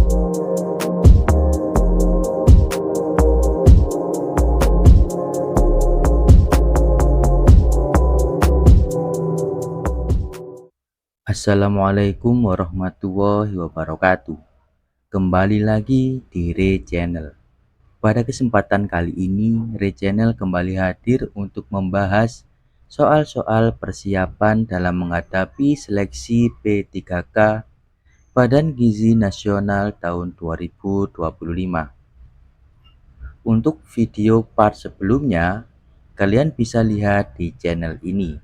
Assalamualaikum warahmatullahi wabarakatuh. Kembali lagi di Re Channel. Pada kesempatan kali ini, Re Channel kembali hadir untuk membahas soal-soal persiapan dalam menghadapi seleksi P3K Badan Gizi Nasional tahun 2025. Untuk video part sebelumnya, kalian bisa lihat di channel ini.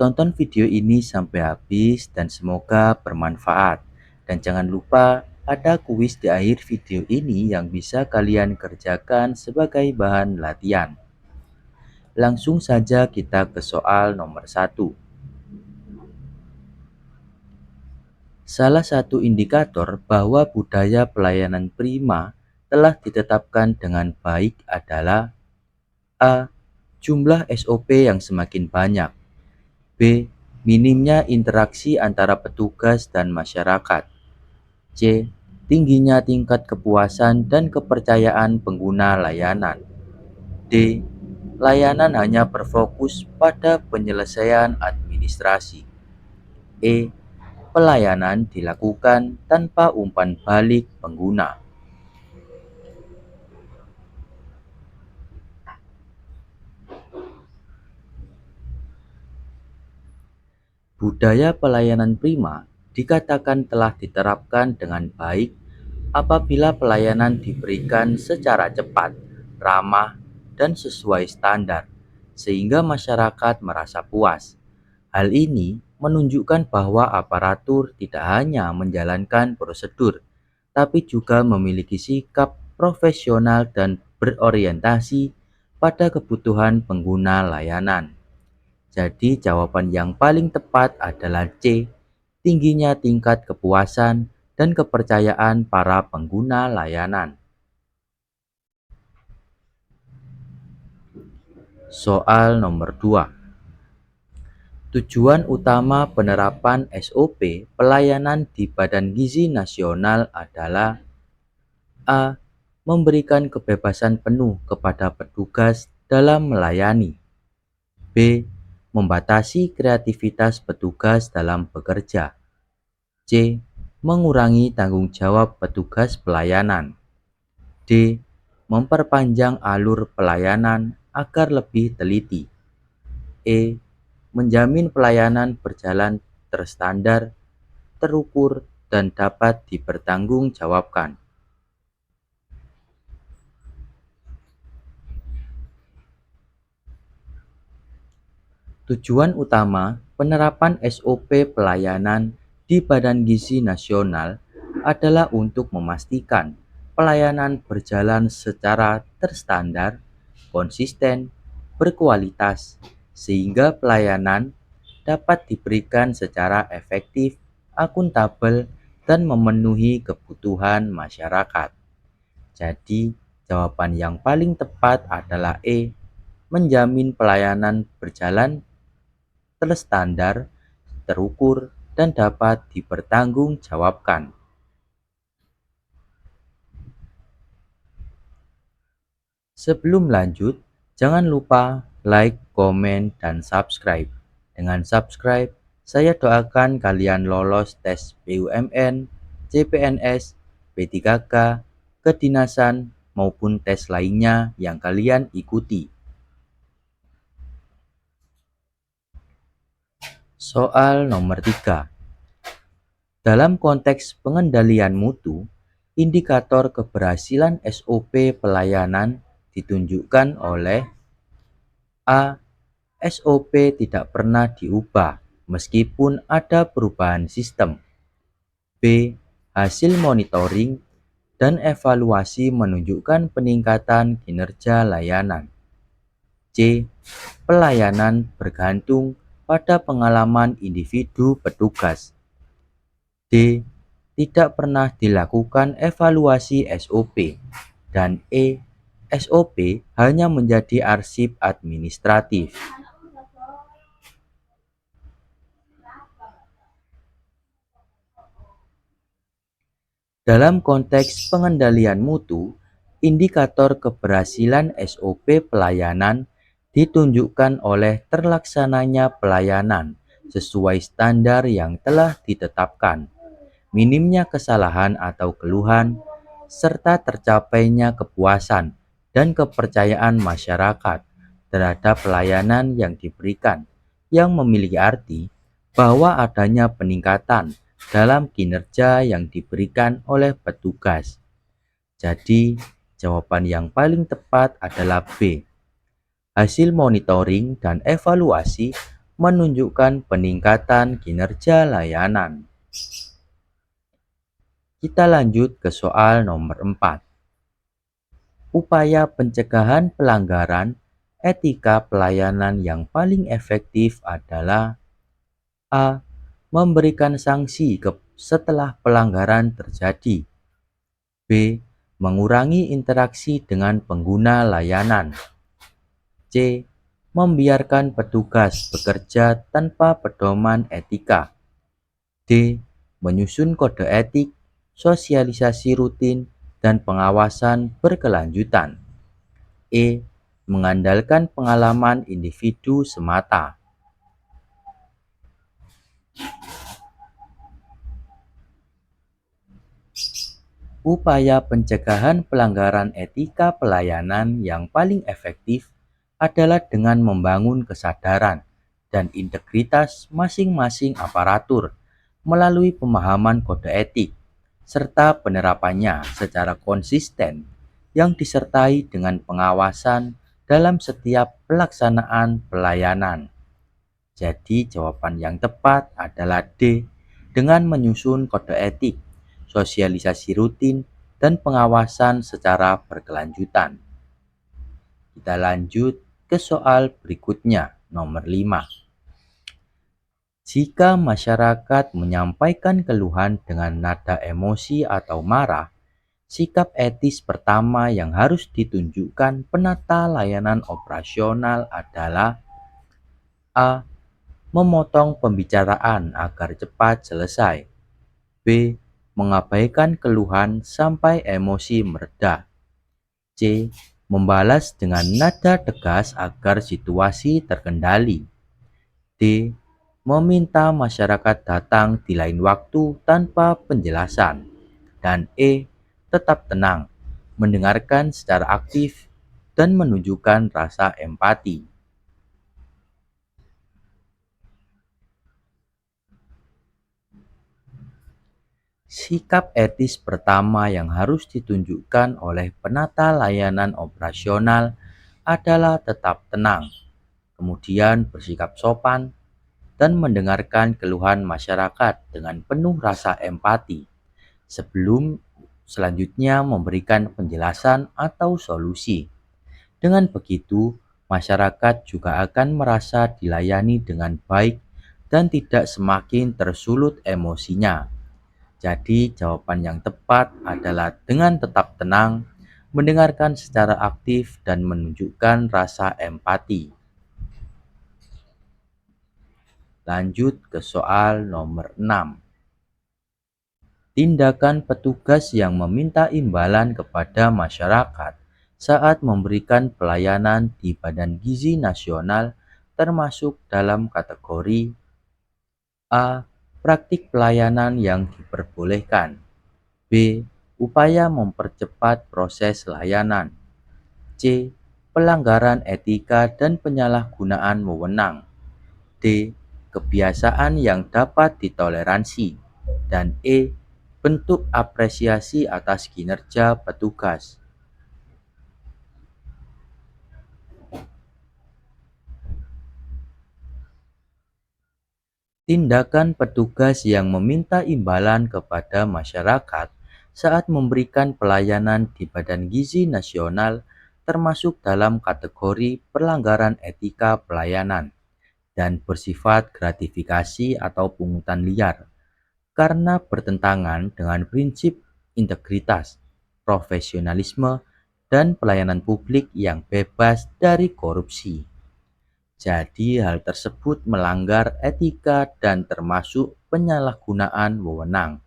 Tonton video ini sampai habis dan semoga bermanfaat. Dan jangan lupa ada kuis di akhir video ini yang bisa kalian kerjakan sebagai bahan latihan. Langsung saja kita ke soal nomor 1. Salah satu indikator bahwa budaya pelayanan prima telah ditetapkan dengan baik adalah A. Jumlah SOP yang semakin banyak. B. Minimnya interaksi antara petugas dan masyarakat. C. Tingginya tingkat kepuasan dan kepercayaan pengguna layanan. D. Layanan hanya berfokus pada penyelesaian administrasi. E. Pelayanan dilakukan tanpa umpan balik pengguna. Budaya pelayanan prima dikatakan telah diterapkan dengan baik apabila pelayanan diberikan secara cepat, ramah, dan sesuai standar, sehingga masyarakat merasa puas. Hal ini menunjukkan bahwa aparatur tidak hanya menjalankan prosedur, tapi juga memiliki sikap profesional dan berorientasi pada kebutuhan pengguna layanan. Jadi jawaban yang paling tepat adalah C, tingginya tingkat kepuasan dan kepercayaan para pengguna layanan. Soal nomor 2. Tujuan utama penerapan SOP pelayanan di Badan Gizi Nasional adalah A. Memberikan kebebasan penuh kepada petugas dalam melayani. B. Membatasi kreativitas petugas dalam bekerja. C. Mengurangi tanggung jawab petugas pelayanan. D. Memperpanjang alur pelayanan agar lebih teliti. E. Menjamin pelayanan berjalan terstandar, terukur, dan dapat dipertanggungjawabkan. Tujuan utama penerapan SOP pelayanan di Badan Gizi Nasional adalah untuk memastikan pelayanan berjalan secara terstandar, konsisten, berkualitas, sehingga pelayanan dapat diberikan secara efektif, akuntabel, dan memenuhi kebutuhan masyarakat. Jadi, jawaban yang paling tepat adalah E, menjamin pelayanan berjalan terstandar, terukur, dan dapat dipertanggungjawabkan. Sebelum lanjut, jangan lupa like, komen, dan subscribe. Dengan subscribe, saya doakan kalian lolos tes BUMN, CPNS, P3K, kedinasan, maupun tes lainnya yang kalian ikuti. Soal nomor 3. Dalam konteks pengendalian mutu, indikator keberhasilan SOP pelayanan ditunjukkan oleh A. SOP tidak pernah diubah meskipun ada perubahan sistem. B. Hasil monitoring dan evaluasi menunjukkan peningkatan kinerja layanan. C. Pelayanan bergantung pada pengalaman individu petugas. D. Tidak pernah dilakukan evaluasi SOP. Dan E. SOP hanya menjadi arsip administratif. Dalam konteks pengendalian mutu, indikator keberhasilan SOP pelayanan ditunjukkan oleh terlaksananya pelayanan sesuai standar yang telah ditetapkan, minimnya kesalahan atau keluhan, serta tercapainya kepuasan dan kepercayaan masyarakat terhadap pelayanan yang diberikan, yang memiliki arti bahwa adanya peningkatan dalam kinerja yang diberikan oleh petugas. Jadi, jawaban yang paling tepat adalah B. Hasil monitoring dan evaluasi menunjukkan peningkatan kinerja layanan. Kita lanjut ke soal nomor 4. Upaya pencegahan pelanggaran etika pelayanan yang paling efektif adalah A. Memberikan sanksi setelah pelanggaran terjadi. B. Mengurangi interaksi dengan pengguna layanan. C. Membiarkan petugas bekerja tanpa pedoman etika. D. Menyusun kode etik, sosialisasi rutin, dan pengawasan berkelanjutan. E. Mengandalkan pengalaman individu semata. Upaya pencegahan pelanggaran etika pelayanan yang paling efektif adalah dengan membangun kesadaran dan integritas masing-masing aparatur melalui pemahaman kode etik, serta penerapannya secara konsisten yang disertai dengan pengawasan dalam setiap pelaksanaan pelayanan. Jadi jawaban yang tepat adalah D, dengan menyusun kode etik, sosialisasi rutin, dan pengawasan secara berkelanjutan. Kita lanjut ke soal berikutnya, nomor 5. Jika masyarakat menyampaikan keluhan dengan nada emosi atau marah, sikap etis pertama yang harus ditunjukkan penata layanan operasional adalah A. Memotong pembicaraan agar cepat selesai. B. Mengabaikan keluhan sampai emosi mereda. C. Membalas dengan nada tegas agar situasi terkendali. D. Meminta masyarakat datang di lain waktu tanpa penjelasan. Dan E. Tetap tenang, mendengarkan secara aktif, dan menunjukkan rasa empati. Sikap etis pertama yang harus ditunjukkan oleh penata layanan operasional adalah tetap tenang, kemudian bersikap sopan, dan mendengarkan keluhan masyarakat dengan penuh rasa empati sebelum selanjutnya memberikan penjelasan atau solusi. Dengan begitu, masyarakat juga akan merasa dilayani dengan baik dan tidak semakin tersulut emosinya. Jadi jawaban yang tepat adalah dengan tetap tenang, mendengarkan secara aktif, dan menunjukkan rasa empati. Lanjut ke soal nomor 6. Tindakan petugas yang meminta imbalan kepada masyarakat saat memberikan pelayanan di Badan Gizi Nasional termasuk dalam kategori A. Praktik pelayanan yang diperbolehkan. B. Upaya mempercepat proses layanan. C. Pelanggaran etika dan penyalahgunaan wewenang. D. Kebiasaan yang dapat ditoleransi. Dan E. Bentuk apresiasi atas kinerja petugas. Tindakan petugas yang meminta imbalan kepada masyarakat saat memberikan pelayanan di Badan Gizi Nasional termasuk dalam kategori pelanggaran etika pelayanan dan bersifat gratifikasi atau pungutan liar karena bertentangan dengan prinsip integritas, profesionalisme, dan pelayanan publik yang bebas dari korupsi. Jadi hal tersebut melanggar etika dan termasuk penyalahgunaan wewenang.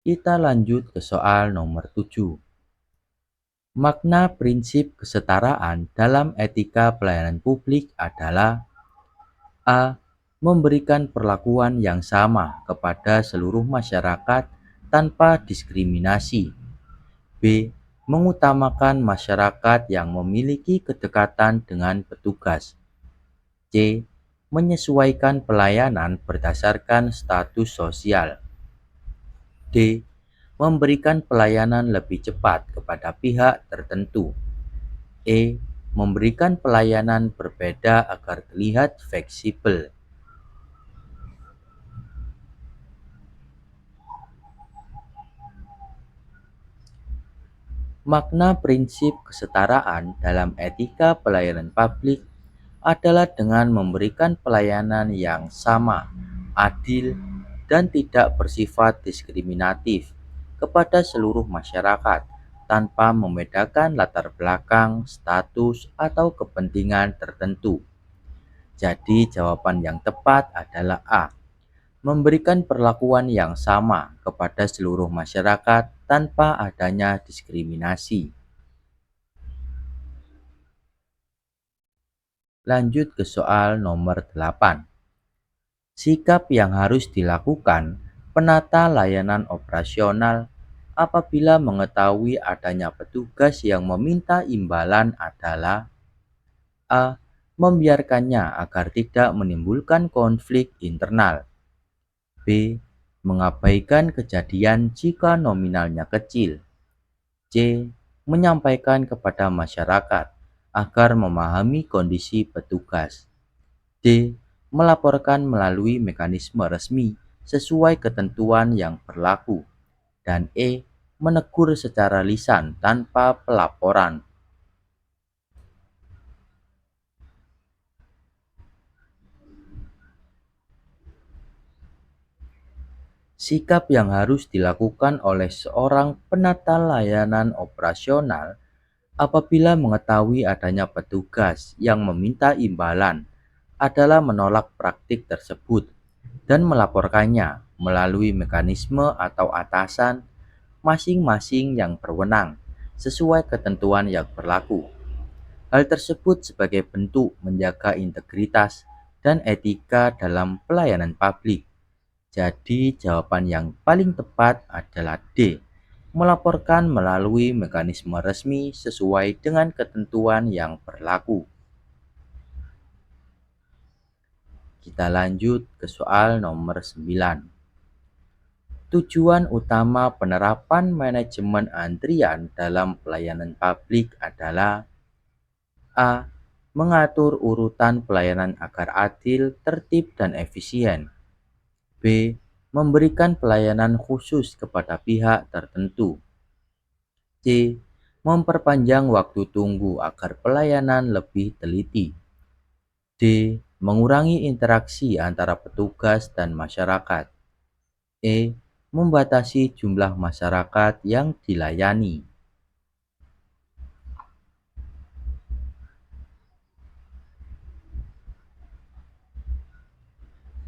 Kita lanjut ke soal nomor 7. Makna prinsip kesetaraan dalam etika pelayanan publik adalah A. Memberikan perlakuan yang sama kepada seluruh masyarakat tanpa diskriminasi. B. Mengutamakan masyarakat yang memiliki kedekatan dengan petugas. C. Menyesuaikan pelayanan berdasarkan status sosial. D. Memberikan pelayanan lebih cepat kepada pihak tertentu. E. Memberikan pelayanan berbeda agar terlihat fleksibel. Makna prinsip kesetaraan dalam etika pelayanan publik adalah dengan memberikan pelayanan yang sama, adil, dan tidak bersifat diskriminatif kepada seluruh masyarakat tanpa membedakan latar belakang, status, atau kepentingan tertentu. Jadi jawaban yang tepat adalah A. Memberikan perlakuan yang sama kepada seluruh masyarakat tanpa adanya diskriminasi. Lanjut ke soal nomor 8. Sikap yang harus dilakukan penata layanan operasional apabila mengetahui adanya petugas yang meminta imbalan adalah A. Membiarkannya agar tidak menimbulkan konflik internal. B. Mengabaikan kejadian jika nominalnya kecil. C. Menyampaikan kepada masyarakat agar memahami kondisi petugas. D. Melaporkan melalui mekanisme resmi sesuai ketentuan yang berlaku. Dan E. Menegur secara lisan tanpa pelaporan. Sikap yang harus dilakukan oleh seorang penata layanan operasional apabila mengetahui adanya petugas yang meminta imbalan adalah menolak praktik tersebut dan melaporkannya melalui mekanisme atau atasan masing-masing yang berwenang sesuai ketentuan yang berlaku. Hal tersebut sebagai bentuk menjaga integritas dan etika dalam pelayanan publik. Jadi jawaban yang paling tepat adalah D. Melaporkan melalui mekanisme resmi sesuai dengan ketentuan yang berlaku. Kita lanjut ke soal nomor 9. Tujuan utama penerapan manajemen antrian dalam pelayanan publik adalah A. Mengatur urutan pelayanan agar adil, tertib, dan efisien. B. Memberikan pelayanan khusus kepada pihak tertentu. C. Memperpanjang waktu tunggu agar pelayanan lebih teliti. D. Mengurangi interaksi antara petugas dan masyarakat. E. Membatasi jumlah masyarakat yang dilayani.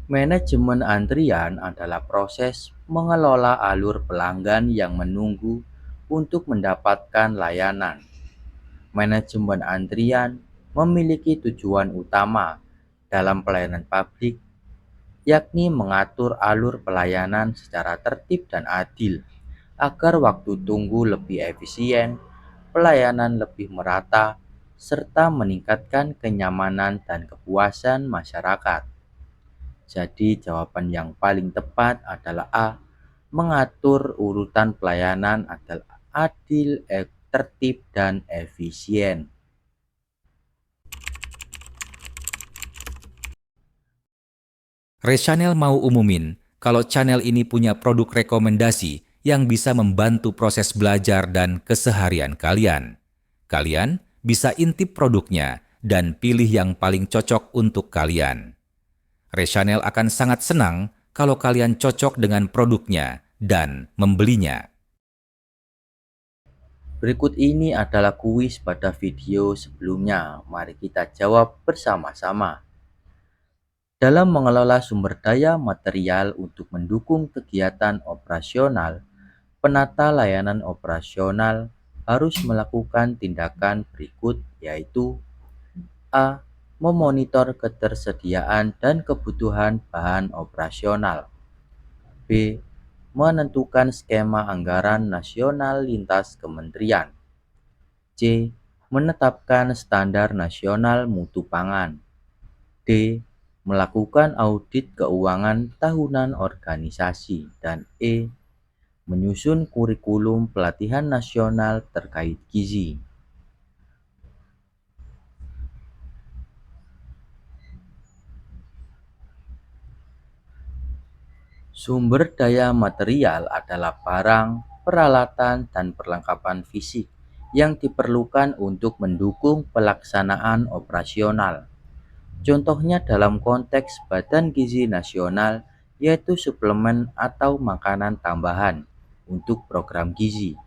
Manajemen antrian adalah proses mengelola alur pelanggan yang menunggu untuk mendapatkan layanan. Manajemen antrian memiliki tujuan utama dalam pelayanan publik, yakni mengatur alur pelayanan secara tertib dan adil, agar waktu tunggu lebih efisien, pelayanan lebih merata, serta meningkatkan kenyamanan dan kepuasan masyarakat. Jadi jawaban yang paling tepat adalah A. Mengatur urutan pelayanan adalah adil, tertib, dan efisien. Rechannel mau umumin kalau channel ini punya produk rekomendasi yang bisa membantu proses belajar dan keseharian kalian. Kalian bisa intip produknya dan pilih yang paling cocok untuk kalian. Rechannel akan sangat senang kalau kalian cocok dengan produknya dan membelinya. Berikut ini adalah kuis pada video sebelumnya. Mari kita jawab bersama-sama. Dalam mengelola sumber daya material untuk mendukung kegiatan operasional, Penata layanan operasional harus melakukan tindakan berikut, yaitu A. Memonitor ketersediaan dan kebutuhan bahan operasional. B. Menentukan skema anggaran nasional lintas kementerian. C. Menetapkan standar nasional mutu pangan. D. Melakukan audit keuangan tahunan organisasi. Dan E. Menyusun kurikulum pelatihan nasional terkait gizi. Sumber daya material adalah barang, peralatan, dan perlengkapan fisik yang diperlukan untuk mendukung pelaksanaan operasional. Contohnya dalam konteks Badan Gizi Nasional, yaitu suplemen atau makanan tambahan untuk program gizi.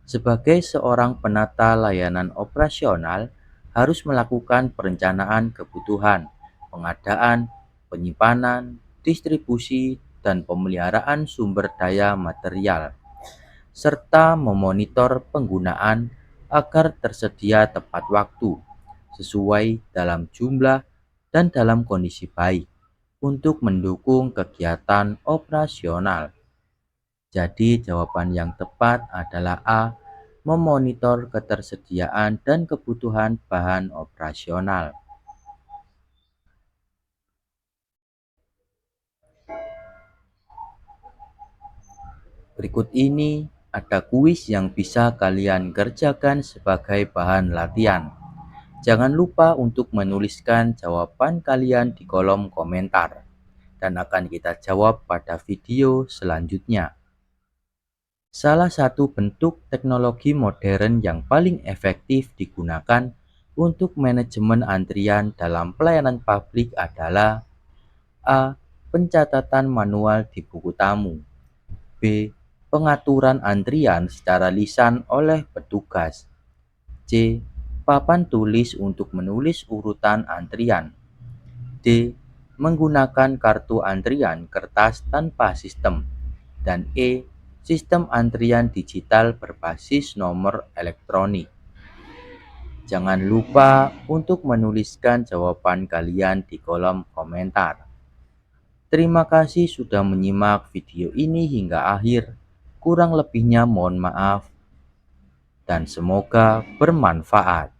Sebagai seorang penata layanan operasional, harus melakukan perencanaan kebutuhan, pengadaan, penyimpanan, distribusi, dan pemeliharaan sumber daya material, serta memonitor penggunaan agar tersedia tepat waktu, sesuai dalam jumlah dan dalam kondisi baik, untuk mendukung kegiatan operasional. Jadi jawaban yang tepat adalah A. Memonitor ketersediaan dan kebutuhan bahan operasional. Berikut ini ada kuis yang bisa kalian kerjakan sebagai bahan latihan. Jangan lupa untuk menuliskan jawaban kalian di kolom komentar, dan akan kita jawab pada video selanjutnya. Salah satu bentuk teknologi modern yang paling efektif digunakan untuk manajemen antrian dalam pelayanan publik adalah A. Pencatatan manual di buku tamu. B. Pengaturan antrian secara lisan oleh petugas. C. Papan tulis untuk menulis urutan antrian. D. Menggunakan kartu antrian kertas tanpa sistem. Dan E. Sistem antrian digital berbasis nomor elektronik. Jangan lupa untuk menuliskan jawaban kalian di kolom komentar. Terima kasih sudah menyimak video ini hingga akhir. Kurang lebihnya mohon maaf dan semoga bermanfaat.